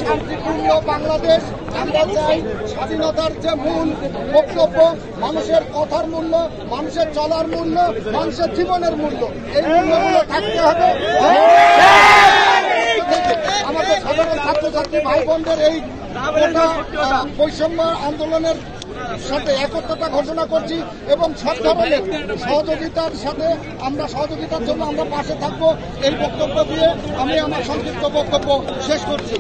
শান্তিপূর্ণ বাংলাদেশ আমরা চাই। স্বাধীনতার যে মূল বক্তব্য, মানুষের কথার মূল্য, মানুষের চলার মূল্য, মানুষের জীবনের মূল্য, এই মূল্যগুলো থাকতে হবে। আমাদের সাধারণ ছাত্রছাত্রী ভাই বোনদের এই বৈষম্য আন্দোলনের সাথে একত্রতা ঘোষণা করছি এবং সব ধরনের সহযোগিতার সাথে আমরা সহযোগিতার জন্য আমরা পাশে থাকবো। এই বক্তব্য দিয়ে আমি আমার সংক্ষিপ্ত বক্তব্য শেষ করছি।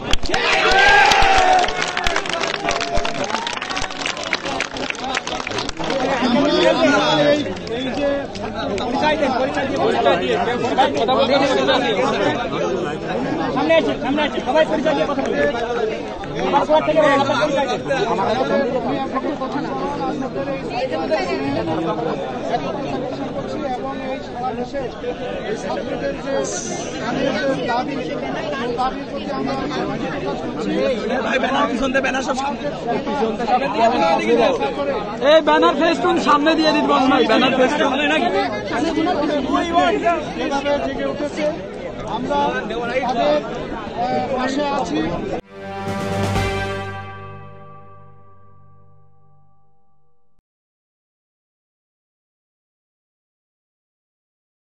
এই ব্যানার ফেস্টুন সামনে দিয়ে দিন বস ভাই, ব্যানার ফেস্টুন জেগে উঠেছে, আমরা তাদের পাশে আছি।